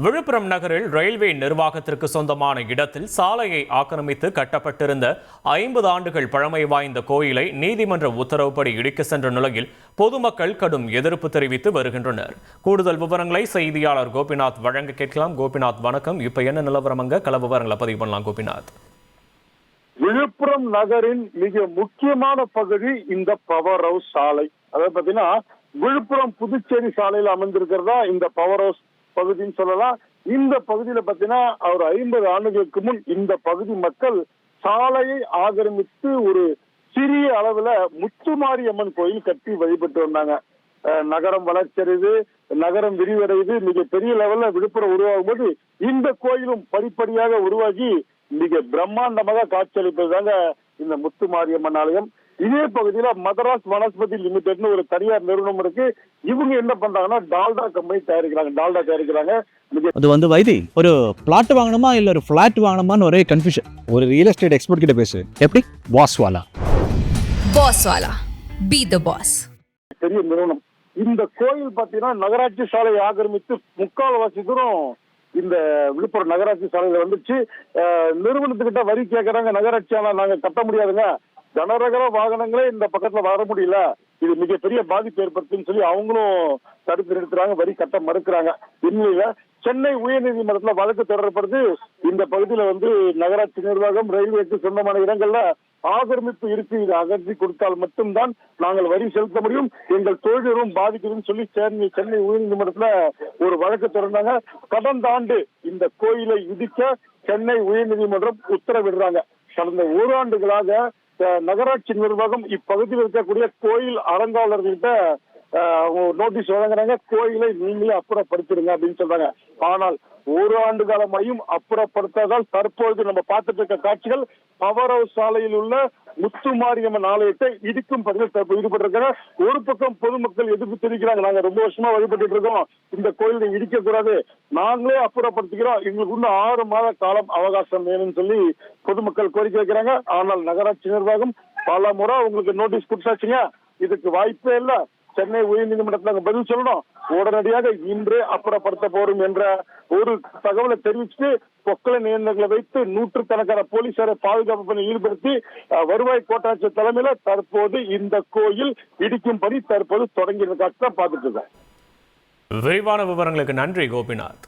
விழுப்புரம் நகரில் ரயில்வே நிர்வாகத்திற்கு சொந்தமான இடத்தில் சாலையை ஆக்கிரமித்து கட்டப்பட்டிருந்த 50 ஆண்டுகள் பழமை வாய்ந்த கோயிலை நீதிமன்ற உத்தரவுப்படி இடிக்க சென்ற நிலையில் பொதுமக்கள் கடும் எதிர்ப்பு தெரிவித்து வருகின்றனர். கூடுதல் விவரங்களை செய்தியாளர் கோபிநாத் வழங்க கேட்கலாம். கோபிநாத் வணக்கம். இப்ப என்ன நிலவரம்? அங்க கள விவரங்களை பதிவு பண்ணலாம் கோபிநாத். விழுப்புரம் நகரின் மிக முக்கியமான பகுதி இந்த பவர் ஹவுஸ் சாலை. அதாவது பாத்தீங்கன்னா விழுப்புரம் புதுச்சேரி சாலையில் அமைந்திருக்கிறதா இந்த பவர் ஹவுஸ் பகுதின்னு சொல்லலாம். இந்த பகுதியில பாத்தீங்கன்னா ஒரு 50 ஆண்டுகளுக்கு முன் இந்த பகுதி மக்கள் சாலையை ஆக்கிரமித்து ஒரு சிறிய அளவுல முத்துமாரியம்மன் கோயில் கட்டி வழிபட்டு வந்தாங்க. நகரம் வளர்ச்சியடைது, நகரம் விரிவடைது, மிக பெரிய லெவல்ல விழுப்புரம் உருவாகும் போது இந்த கோயிலும் படிப்படியாக உருவாகி மிக பிரம்மாண்டமாக காட்சியளிப்பதுதாங்க இந்த முத்துமாரியம்மன் ஆலயம். இதே பகுதியில மதராஸ் வனஸ்பதி லிமிடெட்னு ஒரு தனியார் நிறுவனம் இருக்கு. இவங்க என்ன பண்றாங்கன்னா டால்டா கம்பெனி தயாரிக்கிறாங்க. அது வைத்தி ஒரு பிளாட் வாங்கணுமா இல்ல ஒரு பிளாட் வாங்கணுமான்னு ஒரே கன்ஃபியூஷன். ஒரு ரியல் எஸ்டேட் எக்ஸ்பர்ட் கிட்ட பேசு. எப்படி? பாஸ் வாலா பி தி பாஸ். பெரிய நிறுவனம். இந்த கோயில் பாத்தீங்கன்னா நகராட்சி சாலையை ஆக்கிரமித்து முக்கால்வாசி தூரம் இந்த விழுப்புரம் நகராட்சி சாலையில வந்துச்சு. நிறுவனத்துக்கிட்ட வரி கேட்கறாங்க. நகராட்சியால நாங்க கட்ட முடியாதுங்க, கனரக வாகனங்களே இந்த பக்கத்துல வர முடியல, இது மிகப்பெரிய பாதிப்பு ஏற்படுத்துன்னு சொல்லி அவங்களும் தடுத்து நிறுத்துறாங்க, வரி கட்ட மறுக்கிறாங்க. இந்நிலையில சென்னை உயர்நீதிமன்றத்துல வழக்கு தொடரப்படுது. இந்த பகுதியில நகராட்சி நிர்வாகம் ரயில்வேக்கு சொந்தமான இடங்கள்ல ஆக்கிரமிப்பு இருக்கு, இதை அகற்றி கொடுத்தால் மட்டும்தான் நாங்கள் வரி செலுத்த முடியும், எங்கள் தொழிலும் பாதிக்குதுன்னு சொல்லி சென்னை உயர்நீதிமன்றத்துல ஒரு வழக்கு தொடர்ந்தாங்க. கடந்த ஆண்டு இந்த கோயிலை இடிக்க சென்னை உயர்நீதிமன்றம் உத்தரவிடுறாங்க. கடந்த ஓராண்டுகளாக நகராட்சி நிர்வாகம் இப்பகுதியில் இருக்கக்கூடிய கோயில் அறங்காவலர்கிட்ட நோட்டீஸ் வழங்குறாங்க, கோயிலை நீங்களே அப்புறப்படுத்திடுங்க அப்படின்னு சொல்றாங்க. ஆனால் ஒரு ஆண்டு காலமாயும் அப்புறப்படுத்தாதால் தற்போது நம்ம பார்த்துட்டு இருக்க காட்சிகள் பவர் ஹவுஸ் சாலையில் உள்ள முத்துமாரியம்மன் ஆலயத்தை இடிக்கும் பணியில் ஈடுபட்டிருக்கிற. ஒரு பக்கம் பொதுமக்கள் எதிர்ப்பு தெரிவிக்கிறாங்க, நாங்க ரொம்ப வருஷமா வழிபட்டு இருக்கோம், இந்த கோயிலை இடிக்க கூடாது, நாங்களே அப்புறப்படுத்திக்கிறோம், எங்களுக்கு இன்னும் 6 மாத காலம் அவகாசம் வேணும்னு சொல்லி பொதுமக்கள் கோரிக்கை வைக்கிறாங்க. ஆனால் நகராட்சி நிர்வாகம் பல முறை உங்களுக்கு நோட்டீஸ் கொடுத்தாச்சுங்க, இதுக்கு வாய்ப்பே இல்லை, சென்னை உயர்நீதிமன்றத்தில் பதில் சொல்லணும், உடனடியாக இன்றே அப்புறப்படுத்த போறோம் என்ற ஒரு தகவலை தெரிவிச்சுட்டு பொக்களை நியந்தங்களை வைத்து 100கணக்கான போலீசாரை பாதுகாப்பு பணி ஈடுபடுத்தி வருவாய் கோட்டாட்சியர் தலைமையில தற்போது இந்த கோயில் இடிக்கும் பணி தற்போது தொடங்கி காட்சி தான் பார்த்துட்டு இருக்கேன். விரிவான விவரங்களுக்கு நன்றி கோபிநாத்.